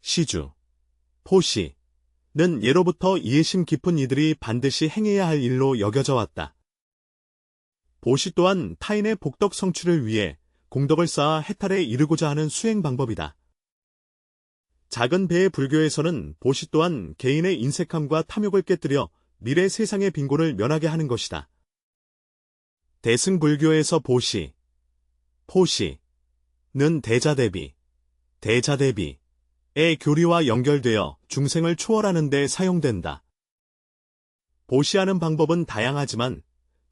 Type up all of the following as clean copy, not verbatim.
시주, 포시는 예로부터 이해심 깊은 이들이 반드시 행해야 할 일로 여겨져 왔다. 보시 또한 타인의 복덕 성취를 위해 공덕을 쌓아 해탈에 이르고자 하는 수행 방법이다. 작은 배의 불교에서는 보시 또한 개인의 인색함과 탐욕을 깨뜨려 미래 세상의 빈곤을 면하게 하는 것이다. 대승불교에서 보시, 포시는 대자대비, 대자대비의 교리와 연결되어 중생을 초월하는 데 사용된다. 보시하는 방법은 다양하지만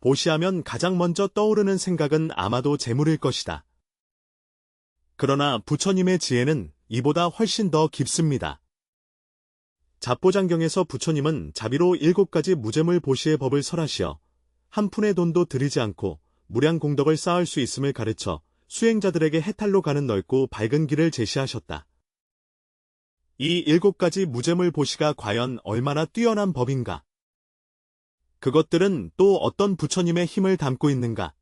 보시하면 가장 먼저 떠오르는 생각은 아마도 재물일 것이다. 그러나 부처님의 지혜는 이보다 훨씬 더 깊습니다. 잡보장경에서 부처님은 자비로 7가지 무재물 보시의 법을 설하시어 한 푼의 돈도 들이지 않고 무량 공덕을 쌓을 수 있음을 가르쳐 수행자들에게 해탈로 가는 넓고 밝은 길을 제시하셨다. 이 7가지 무재물 보시가 과연 얼마나 뛰어난 법인가? 그것들은 또 어떤 부처님의 힘을 담고 있는가?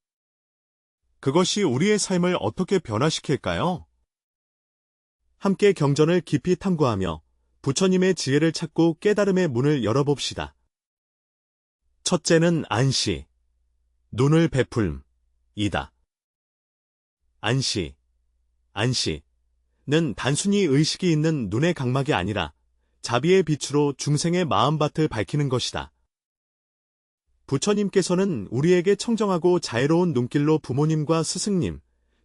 그것이 우리의 삶을 어떻게 변화시킬까요? 함께 경전을 깊이 탐구하며 부처님의 지혜를 찾고 깨달음의 문을 열어봅시다. 첫째는 안시, 눈을 베풀음이다. 안시는 단순히 의식이 있는 눈의 각막이 아니라 자비의 빛으로 중생의 마음밭을 밝히는 것이다. 부처님께서는 우리에게 청정하고 자애로운 눈길로 부모님과 스승님,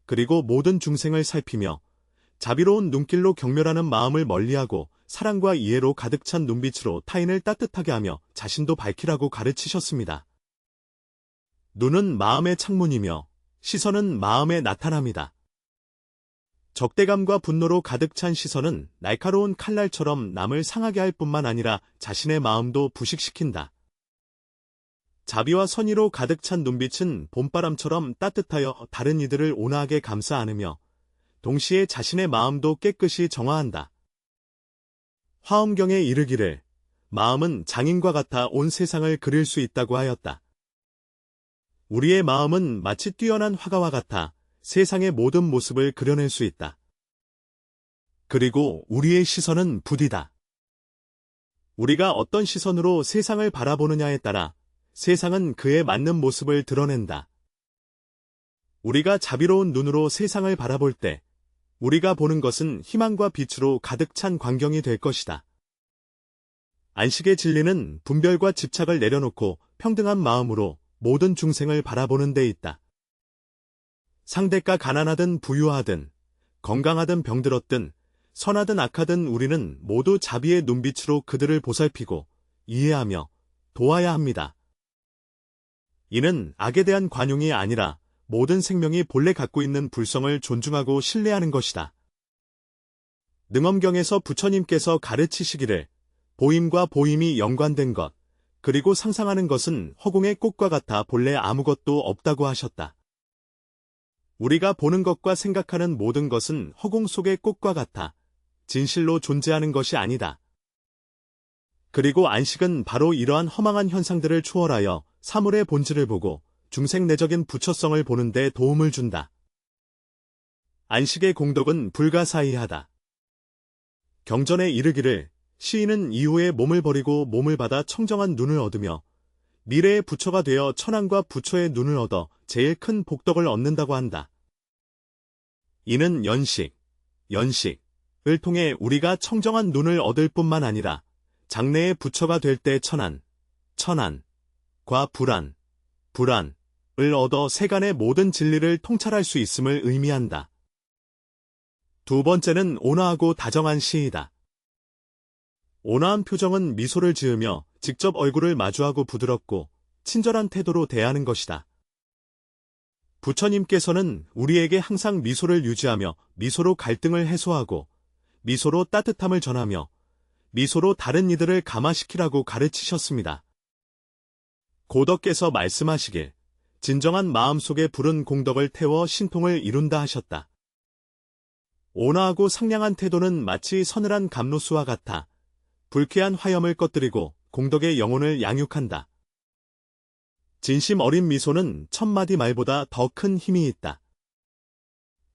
그리고 모든 중생을 살피며 자비로운 눈길로 경멸하는 마음을 멀리하고 사랑과 이해로 가득 찬 눈빛으로 타인을 따뜻하게 하며 자신도 밝히라고 가르치셨습니다. 눈은 마음의 창문이며 시선은 마음의 나타남이다. 적대감과 분노로 가득 찬 시선은 날카로운 칼날처럼 남을 상하게 할 뿐만 아니라 자신의 마음도 부식시킨다. 자비와 선의로 가득 찬 눈빛은 봄바람처럼 따뜻하여 다른 이들을 온화하게 감싸 안으며 동시에 자신의 마음도 깨끗이 정화한다. 화엄경에 이르기를 마음은 장인과 같아 온 세상을 그릴 수 있다고 하였다. 우리의 마음은 마치 뛰어난 화가와 같아 세상의 모든 모습을 그려낼 수 있다. 그리고 우리의 시선은 부디다. 우리가 어떤 시선으로 세상을 바라보느냐에 따라 세상은 그에 맞는 모습을 드러낸다. 우리가 자비로운 눈으로 세상을 바라볼 때 우리가 보는 것은 희망과 빛으로 가득 찬 광경이 될 것이다. 안식의 진리는 분별과 집착을 내려놓고 평등한 마음으로 모든 중생을 바라보는 데 있다. 상대가 가난하든 부유하든 건강하든 병들었든 선하든 악하든 우리는 모두 자비의 눈빛으로 그들을 보살피고 이해하며 도와야 합니다. 이는 악에 대한 관용이 아니라 모든 생명이 본래 갖고 있는 불성을 존중하고 신뢰하는 것이다. 능엄경에서 부처님께서 가르치시기를 보임과 보임이 연관된 것, 그리고 상상하는 것은 허공의 꽃과 같아 본래 아무것도 없다고 하셨다. 우리가 보는 것과 생각하는 모든 것은 허공 속의 꽃과 같아 진실로 존재하는 것이 아니다. 그리고 안식은 바로 이러한 허망한 현상들을 초월하여 사물의 본질을 보고 중생 내적인 부처성을 보는 데 도움을 준다. 안식의 공덕은 불가사의하다. 경전에 이르기를 시인은 이후에 몸을 버리고 몸을 받아 청정한 눈을 얻으며 미래의 부처가 되어 천황과 부처의 눈을 얻어 제일 큰 복덕을 얻는다고 한다. 이는 연식을 통해 우리가 청정한 눈을 얻을 뿐만 아니라 장래의 부처가 될 때 천안과 불안을 얻어 세간의 모든 진리를 통찰할 수 있음을 의미한다. 두 번째는 온화하고 다정한 시이다. 온화한 표정은 미소를 지으며 직접 얼굴을 마주하고 부드럽고 친절한 태도로 대하는 것이다. 부처님께서는 우리에게 항상 미소를 유지하며 미소로 갈등을 해소하고 미소로 따뜻함을 전하며 미소로 다른 이들을 감화시키라고 가르치셨습니다. 고덕께서 말씀하시길 진정한 마음속에 부른 공덕을 태워 신통을 이룬다 하셨다. 온화하고 상냥한 태도는 마치 서늘한 감로수와 같아 불쾌한 화염을 꺼뜨리고 공덕의 영혼을 양육한다. 진심 어린 미소는 1000마디 말보다 더 큰 힘이 있다.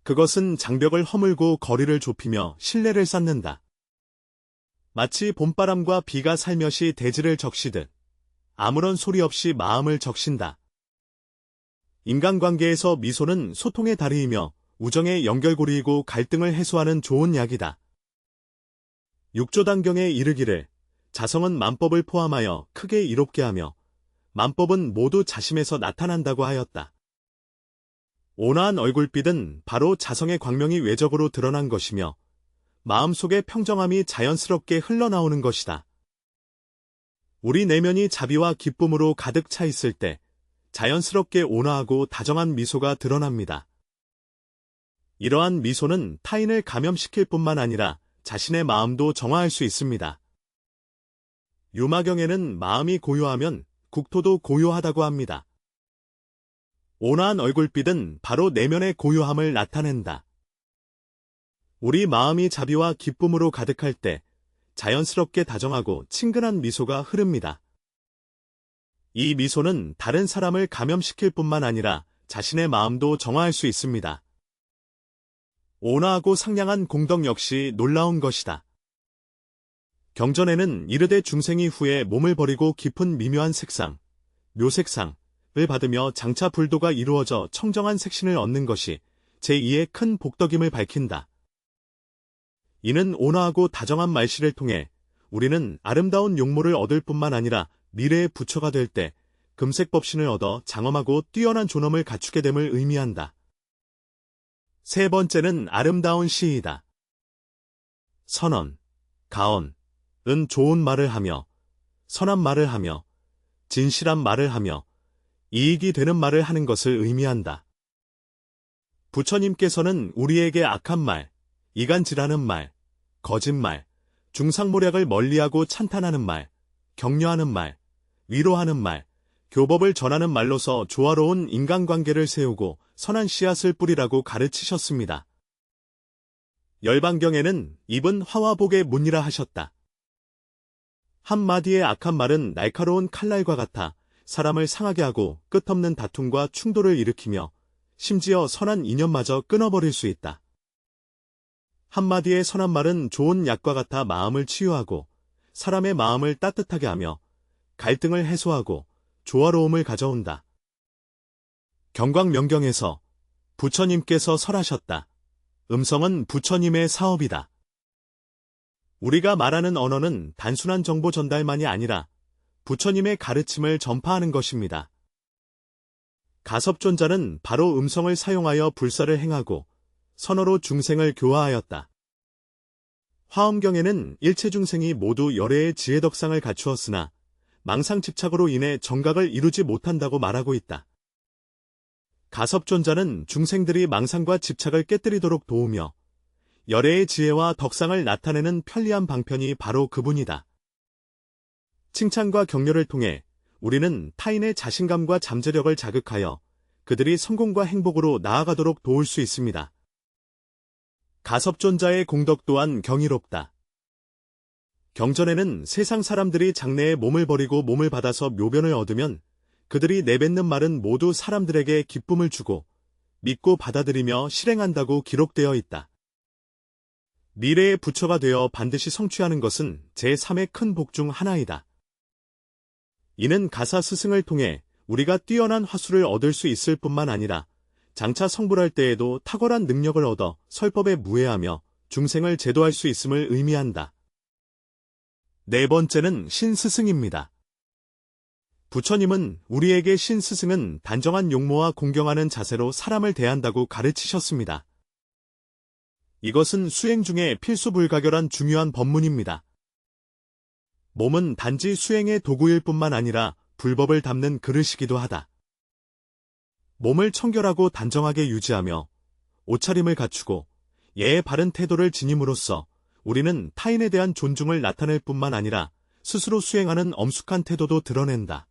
그것은 장벽을 허물고 거리를 좁히며 신뢰를 쌓는다. 마치 봄바람과 비가 살며시 대지를 적시듯 아무런 소리 없이 마음을 적신다. 인간관계에서 미소는 소통의 다리이며 우정의 연결고리이고 갈등을 해소하는 좋은 약이다. 육조단경에 이르기를 자성은 만법을 포함하여 크게 이롭게 하며 만법은 모두 자심에서 나타난다고 하였다. 온화한 얼굴빛은 바로 자성의 광명이 외적으로 드러난 것이며 마음속의 평정함이 자연스럽게 흘러나오는 것이다. 우리 내면이 자비와 기쁨으로 가득 차 있을 때 자연스럽게 온화하고 다정한 미소가 드러납니다. 이러한 미소는 타인을 감염시킬 뿐만 아니라 자신의 마음도 정화할 수 있습니다. 유마경에는 마음이 고요하면 국토도 고요하다고 합니다. 온화한 얼굴빛은 바로 내면의 고요함을 나타낸다. 우리 마음이 자비와 기쁨으로 가득할 때 자연스럽게 다정하고 친근한 미소가 흐릅니다. 이 미소는 다른 사람을 감염시킬 뿐만 아니라 자신의 마음도 정화할 수 있습니다. 온화하고 상냥한 공덕 역시 놀라운 것이다. 경전에는 이르되 중생이 후에 몸을 버리고 깊은 미묘한 색상, 묘색상을 받으며 장차 불도가 이루어져 청정한 색신을 얻는 것이 제2의 큰 복덕임을 밝힌다. 이는 온화하고 다정한 말씨를 통해 우리는 아름다운 용모를 얻을 뿐만 아니라 미래의 부처가 될 때 금색법신을 얻어 장엄하고 뛰어난 존엄을 갖추게 됨을 의미한다. 세 번째는 아름다운 시이다. 선언, 가언, 은 좋은 말을 하며 선한 말을 하며 진실한 말을 하며 이익이 되는 말을 하는 것을 의미한다. 부처님께서는 우리에게 악한 말, 이간질하는 말, 거짓말, 중상모략을 멀리하고 찬탄하는 말, 격려하는 말, 위로하는 말, 교법을 전하는 말로서 조화로운 인간관계를 세우고 선한 씨앗을 뿌리라고 가르치셨습니다. 열반경에는 입은 화와 복의 문이라 하셨다. 한마디의 악한 말은 날카로운 칼날과 같아 사람을 상하게 하고 끝없는 다툼과 충돌을 일으키며 심지어 선한 인연마저 끊어버릴 수 있다. 한마디의 선한 말은 좋은 약과 같아 마음을 치유하고 사람의 마음을 따뜻하게 하며 갈등을 해소하고 조화로움을 가져온다. 경광명경에서 부처님께서 설하셨다. 음성은 부처님의 사업이다. 우리가 말하는 언어는 단순한 정보 전달만이 아니라 부처님의 가르침을 전파하는 것입니다. 가섭존자는 바로 음성을 사용하여 불사를 행하고 선어로 중생을 교화하였다. 화엄경에는 일체 중생이 모두 열애의 지혜덕상을 갖추었으나 망상집착으로 인해 정각을 이루지 못한다고 말하고 있다. 가섭존자는 중생들이 망상과 집착을 깨뜨리도록 도우며 열애의 지혜와 덕상을 나타내는 편리한 방편이 바로 그분이다. 칭찬과 격려를 통해 우리는 타인의 자신감과 잠재력을 자극하여 그들이 성공과 행복으로 나아가도록 도울 수 있습니다. 가섭존자의 공덕 또한 경이롭다. 경전에는 세상 사람들이 장래에 몸을 버리고 몸을 받아서 묘변을 얻으면 그들이 내뱉는 말은 모두 사람들에게 기쁨을 주고 믿고 받아들이며 실행한다고 기록되어 있다. 미래의 부처가 되어 반드시 성취하는 것은 제3의 큰 복 중 하나이다. 이는 가사 스승을 통해 우리가 뛰어난 화수를 얻을 수 있을 뿐만 아니라 장차 성불할 때에도 탁월한 능력을 얻어 설법에 무해하며 중생을 제도할 수 있음을 의미한다. 네 번째는 신스승입니다. 부처님은 우리에게 신스승은 단정한 용모와 공경하는 자세로 사람을 대한다고 가르치셨습니다. 이것은 수행 중에 필수불가결한 중요한 법문입니다. 몸은 단지 수행의 도구일 뿐만 아니라 불법을 담는 그릇이기도 하다. 몸을 청결하고 단정하게 유지하며 옷차림을 갖추고 예의 바른 태도를 지님으로써 우리는 타인에 대한 존중을 나타낼 뿐만 아니라 스스로 수행하는 엄숙한 태도도 드러낸다.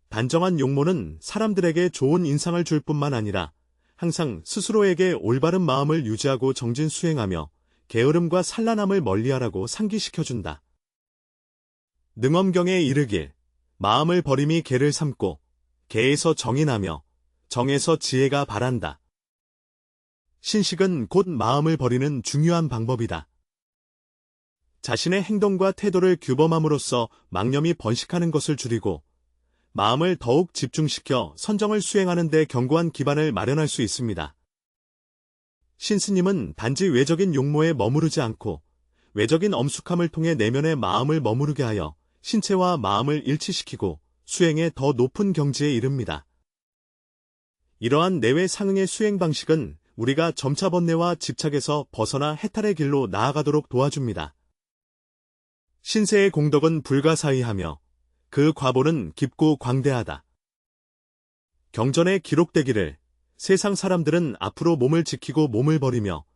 단정한 용모는 사람들에게 좋은 인상을 줄 뿐만 아니라 항상 스스로에게 올바른 마음을 유지하고 정진 수행하며 게으름과 산란함을 멀리하라고 상기시켜준다. 능엄경에 이르길 마음을 버림이 개를 삼고 개에서 정이 나며 정에서 지혜가 발한다. 신식은 곧 마음을 버리는 중요한 방법이다. 자신의 행동과 태도를 규범함으로써 망념이 번식하는 것을 줄이고 마음을 더욱 집중시켜 선정을 수행하는 데 견고한 기반을 마련할 수 있습니다. 신스님은 단지 외적인 용모에 머무르지 않고 외적인 엄숙함을 통해 내면의 마음을 머무르게 하여 신체와 마음을 일치시키고 수행의 더 높은 경지에 이릅니다. 이러한 내외 상응의 수행 방식은 우리가 점차 번뇌와 집착에서 벗어나 해탈의 길로 나아가도록 도와줍니다. 신세의 공덕은 불가사의하며 그 과보는 깊고 광대하다. 경전에 기록되기를 세상 사람들은 앞으로 몸을 지키고 몸을 버리며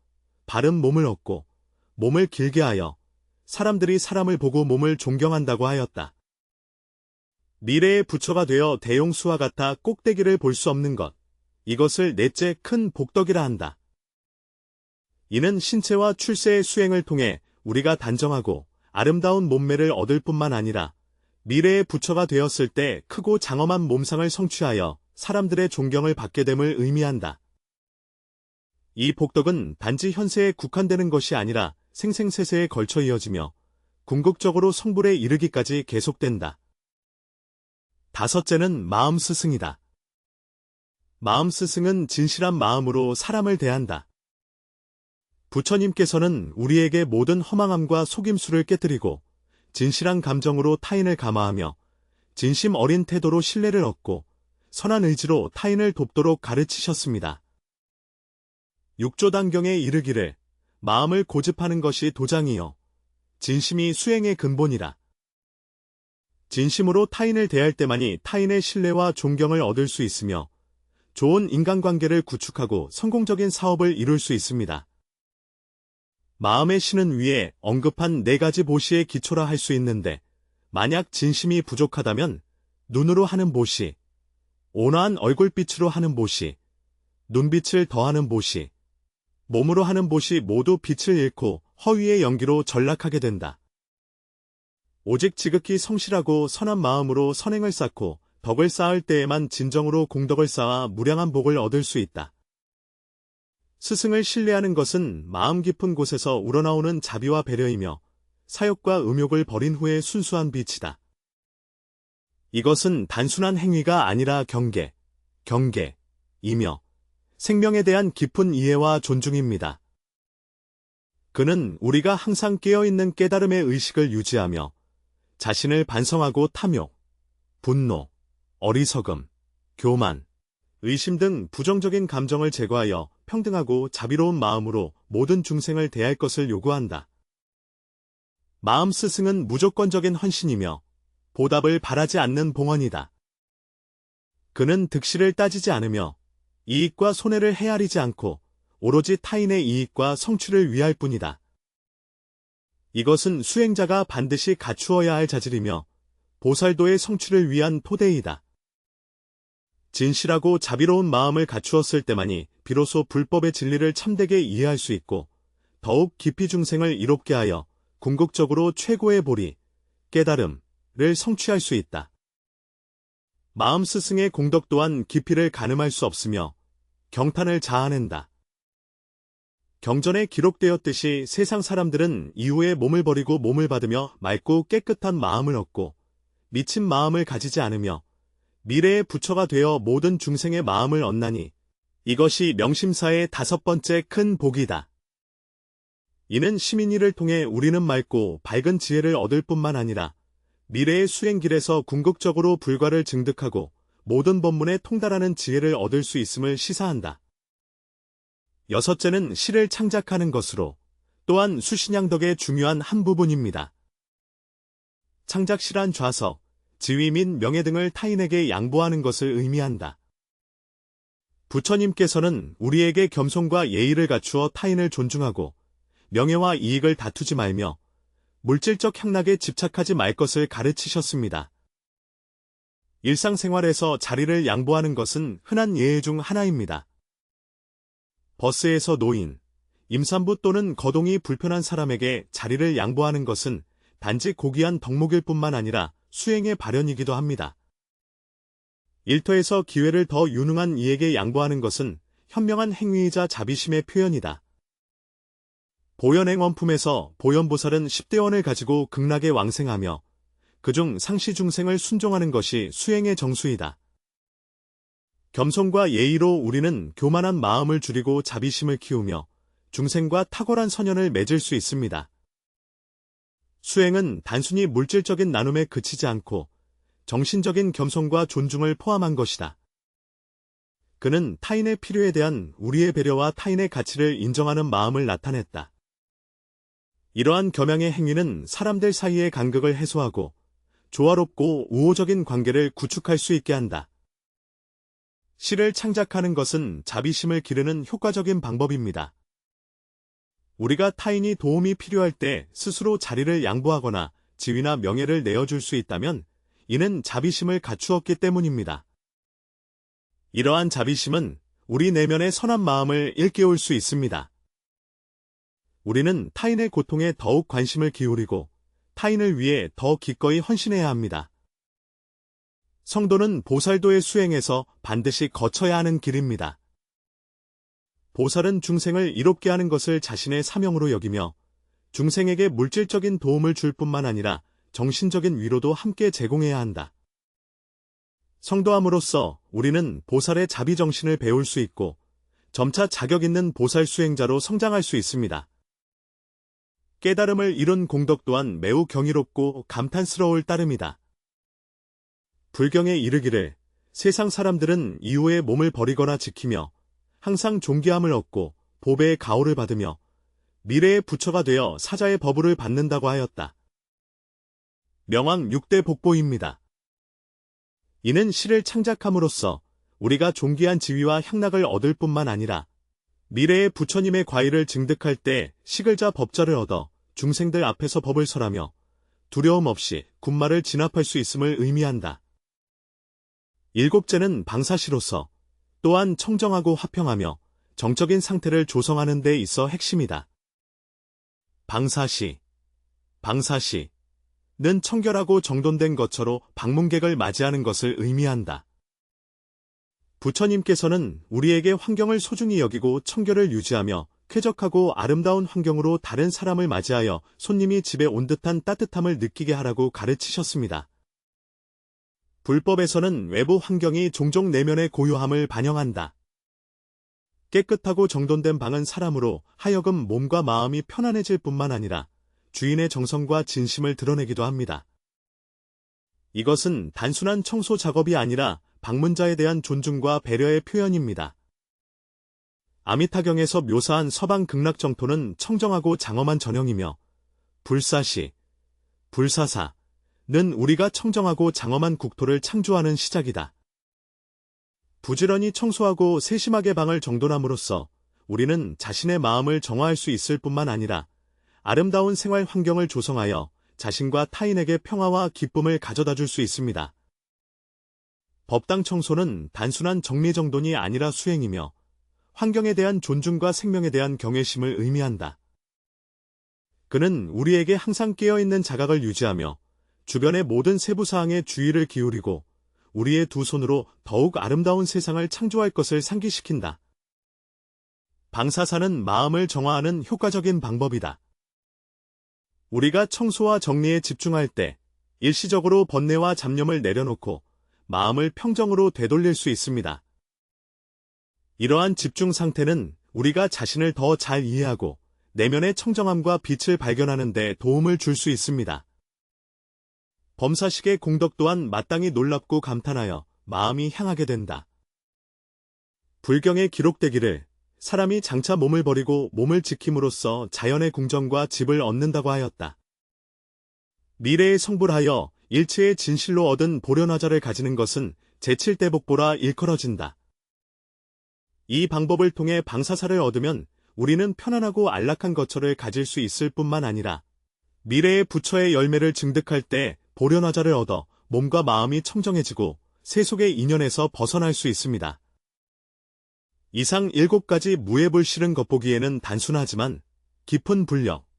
바른 몸을 얻고 몸을 길게 하여 사람들이 사람을 보고 몸을 존경한다고 하였다. 미래의 부처가 되어 대용수와 같아 꼭대기를 볼 수 없는 것, 이것을 넷째 큰 복덕이라 한다. 이는 신체와 출세의 수행을 통해 우리가 단정하고 아름다운 몸매를 얻을 뿐만 아니라 미래의 부처가 되었을 때 크고 장엄한 몸상을 성취하여 사람들의 존경을 받게 됨을 의미한다. 이 복덕은 단지 현세에 국한되는 것이 아니라 생생세세에 걸쳐 이어지며 궁극적으로 성불에 이르기까지 계속된다. 다섯째는 마음 스승이다. 마음 스승은 진실한 마음으로 사람을 대한다. 부처님께서는 우리에게 모든 허망함과 속임수를 깨뜨리고 진실한 감정으로 타인을 감화하며 진심 어린 태도로 신뢰를 얻고 선한 의지로 타인을 돕도록 가르치셨습니다. 육조단경에 이르기를 마음을 고집하는 것이 도장이요 진심이 수행의 근본이라. 진심으로 타인을 대할 때만이 타인의 신뢰와 존경을 얻을 수 있으며 좋은 인간관계를 구축하고 성공적인 사업을 이룰 수 있습니다. 마음의 신은 위에 언급한 4가지 보시의 기초라 할 수 있는데 만약 진심이 부족하다면 눈으로 하는 보시, 온화한 얼굴빛으로 하는 보시, 눈빛을 더하는 보시, 몸으로 하는 보시 모두 빛을 잃고 허위의 연기로 전락하게 된다. 오직 지극히 성실하고 선한 마음으로 선행을 쌓고 덕을 쌓을 때에만 진정으로 공덕을 쌓아 무량한 복을 얻을 수 있다. 스승을 신뢰하는 것은 마음 깊은 곳에서 우러나오는 자비와 배려이며 사욕과 음욕을 버린 후의 순수한 빛이다. 이것은 단순한 행위가 아니라 경계이며 생명에 대한 깊은 이해와 존중입니다. 그는 우리가 항상 깨어있는 깨달음의 의식을 유지하며 자신을 반성하고 탐욕, 분노, 어리석음, 교만, 의심 등 부정적인 감정을 제거하여 평등하고 자비로운 마음으로 모든 중생을 대할 것을 요구한다. 마음 스승은 무조건적인 헌신이며 보답을 바라지 않는 봉헌이다. 그는 득실을 따지지 않으며 이익과 손해를 헤아리지 않고 오로지 타인의 이익과 성취를 위할 뿐이다. 이것은 수행자가 반드시 갖추어야 할 자질이며 보살도의 성취를 위한 토대이다. 진실하고 자비로운 마음을 갖추었을 때만이 비로소 불법의 진리를 참되게 이해할 수 있고 더욱 깊이 중생을 이롭게 하여 궁극적으로 최고의 보리, 깨달음을 성취할 수 있다. 마음 스승의 공덕 또한 깊이를 가늠할 수 없으며 경탄을 자아낸다. 경전에 기록되었듯이 세상 사람들은 이후에 몸을 버리고 몸을 받으며 맑고 깨끗한 마음을 얻고 미친 마음을 가지지 않으며 미래의 부처가 되어 모든 중생의 마음을 얻나니 이것이 명심사의 5번째 큰 복이다. 이는 시민이를 통해 우리는 맑고 밝은 지혜를 얻을 뿐만 아니라 미래의 수행길에서 궁극적으로 불과를 증득하고 모든 법문에 통달하는 지혜를 얻을 수 있음을 시사한다. 여섯째는 시를 창작하는 것으로 또한 수신양덕의 중요한 한 부분입니다. 창작시란 좌석, 지위 및 명예 등을 타인에게 양보하는 것을 의미한다. 부처님께서는 우리에게 겸손과 예의를 갖추어 타인을 존중하고 명예와 이익을 다투지 말며 물질적 향락에 집착하지 말 것을 가르치셨습니다. 일상생활에서 자리를 양보하는 것은 흔한 예의 중 하나입니다. 버스에서 노인, 임산부 또는 거동이 불편한 사람에게 자리를 양보하는 것은 단지 고귀한 덕목일 뿐만 아니라 수행의 발현이기도 합니다. 일터에서 기회를 더 유능한 이에게 양보하는 것은 현명한 행위이자 자비심의 표현이다. 보현행 원품에서 보현보살은 10대원을 가지고 극락에 왕생하며 그중 상시중생을 순종하는 것이 수행의 정수이다. 겸손과 예의로 우리는 교만한 마음을 줄이고 자비심을 키우며 중생과 탁월한 선연을 맺을 수 있습니다. 수행은 단순히 물질적인 나눔에 그치지 않고 정신적인 겸손과 존중을 포함한 것이다. 그는 타인의 필요에 대한 우리의 배려와 타인의 가치를 인정하는 마음을 나타냈다. 이러한 겸양의 행위는 사람들 사이의 간극을 해소하고 조화롭고 우호적인 관계를 구축할 수 있게 한다. 시를 창작하는 것은 자비심을 기르는 효과적인 방법입니다. 우리가 타인이 도움이 필요할 때 스스로 자리를 양보하거나 지위나 명예를 내어줄 수 있다면 이는 자비심을 갖추었기 때문입니다. 이러한 자비심은 우리 내면의 선한 마음을 일깨울 수 있습니다. 우리는 타인의 고통에 더욱 관심을 기울이고 타인을 위해 더 기꺼이 헌신해야 합니다. 성도는 보살도의 수행에서 반드시 거쳐야 하는 길입니다. 보살은 중생을 이롭게 하는 것을 자신의 사명으로 여기며 중생에게 물질적인 도움을 줄 뿐만 아니라 정신적인 위로도 함께 제공해야 한다. 성도함으로써 우리는 보살의 자비정신을 배울 수 있고 점차 자격 있는 보살 수행자로 성장할 수 있습니다. 깨달음을 이룬 공덕 또한 매우 경이롭고 감탄스러울 따름이다. 불경에 이르기를 세상 사람들은 이후에 몸을 버리거나 지키며 항상 존귀함을 얻고 보배의 가호를 받으며 미래의 부처가 되어 사자의 법우를 받는다고 하였다. 명왕 6대 복보입니다. 이는 시를 창작함으로써 우리가 존귀한 지위와 향락을 얻을 뿐만 아니라 미래의 부처님의 과의를 증득할 때 식을자 법자를 얻어 중생들 앞에서 법을 설하며 두려움 없이 군마를 진압할 수 있음을 의미한다. 일곱째는 방사시로서 또한 청정하고 화평하며 정적인 상태를 조성하는 데 있어 핵심이다. 방사시는 청결하고 정돈된 것처로 방문객을 맞이하는 것을 의미한다. 부처님께서는 우리에게 환경을 소중히 여기고 청결을 유지하며 쾌적하고 아름다운 환경으로 다른 사람을 맞이하여 손님이 집에 온 듯한 따뜻함을 느끼게 하라고 가르치셨습니다. 불법에서는 외부 환경이 종종 내면의 고요함을 반영한다. 깨끗하고 정돈된 방은 사람으로 하여금 몸과 마음이 편안해질 뿐만 아니라 주인의 정성과 진심을 드러내기도 합니다. 이것은 단순한 청소 작업이 아니라 방문자에 대한 존중과 배려의 표현입니다. 아미타경에서 묘사한 서방 극락 정토는 청정하고 장엄한 전형이며 불사사는 우리가 청정하고 장엄한 국토를 창조하는 시작이다. 부지런히 청소하고 세심하게 방을 정돈함으로써 우리는 자신의 마음을 정화할 수 있을 뿐만 아니라 아름다운 생활 환경을 조성하여 자신과 타인에게 평화와 기쁨을 가져다 줄 수 있습니다. 법당 청소는 단순한 정리정돈이 아니라 수행이며 환경에 대한 존중과 생명에 대한 경외심을 의미한다. 그는 우리에게 항상 깨어있는 자각을 유지하며 주변의 모든 세부사항에 주의를 기울이고 우리의 두 손으로 더욱 아름다운 세상을 창조할 것을 상기시킨다. 방사사는 마음을 정화하는 효과적인 방법이다. 우리가 청소와 정리에 집중할 때 일시적으로 번뇌와 잡념을 내려놓고 마음을 평정으로 되돌릴 수 있습니다. 이러한 집중 상태는 우리가 자신을 더 잘 이해하고 내면의 청정함과 빛을 발견하는 데 도움을 줄 수 있습니다. 범사식의 공덕 또한 마땅히 놀랍고 감탄하여 마음이 향하게 된다. 불경에 기록되기를 사람이 장차 몸을 버리고 몸을 지킴으로써 자연의 궁정과 집을 얻는다고 하였다. 미래에 성불하여 일체의 진실로 얻은 보련화자를 가지는 것은 제7대복보라 일컬어진다. 이 방법을 통해 방사사를 얻으면 우리는 편안하고 안락한 거처를 가질 수 있을 뿐만 아니라 미래의 부처의 열매를 증득할 때 보련화자를 얻어 몸과 마음이 청정해지고 세속의 인연에서 벗어날 수 있습니다. 이상 7가지 무예불실은 겉보기에는 단순하지만 깊은 불력을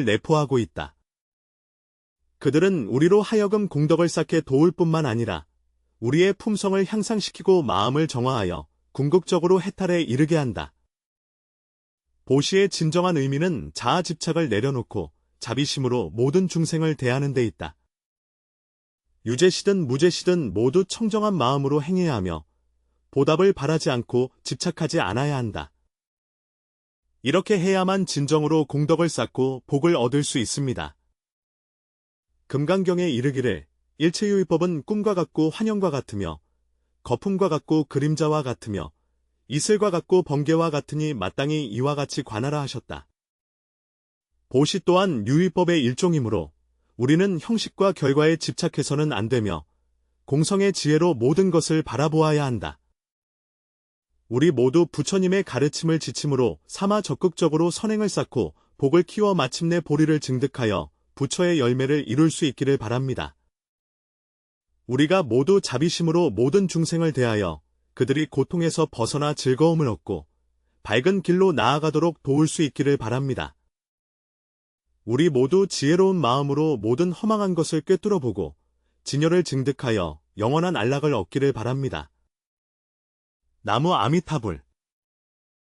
내포하고 있다. 그들은 우리로 하여금 공덕을 쌓게 도울 뿐만 아니라 우리의 품성을 향상시키고 마음을 정화하여 궁극적으로 해탈에 이르게 한다. 보시의 진정한 의미는 자아 집착을 내려놓고 자비심으로 모든 중생을 대하는 데 있다. 유죄시든 무죄시든 모두 청정한 마음으로 행해야 하며 보답을 바라지 않고 집착하지 않아야 한다. 이렇게 해야만 진정으로 공덕을 쌓고 복을 얻을 수 있습니다. 금강경에 이르기를 일체유의법은 꿈과 같고 환영과 같으며 거품과 같고 그림자와 같으며 이슬과 같고 번개와 같으니 마땅히 이와 같이 관하라 하셨다. 보시 또한 유의법의 일종이므로 우리는 형식과 결과에 집착해서는 안 되며 공성의 지혜로 모든 것을 바라보아야 한다. 우리 모두 부처님의 가르침을 지침으로 삼아 적극적으로 선행을 쌓고 복을 키워 마침내 보리를 증득하여 부처의 열매를 이룰 수 있기를 바랍니다. 우리가 모두 자비심으로 모든 중생을 대하여 그들이 고통에서 벗어나 즐거움을 얻고 밝은 길로 나아가도록 도울 수 있기를 바랍니다. 우리 모두 지혜로운 마음으로 모든 허망한 것을 꿰뚫어보고 진열을 증득하여 영원한 안락을 얻기를 바랍니다. 나무 아미타불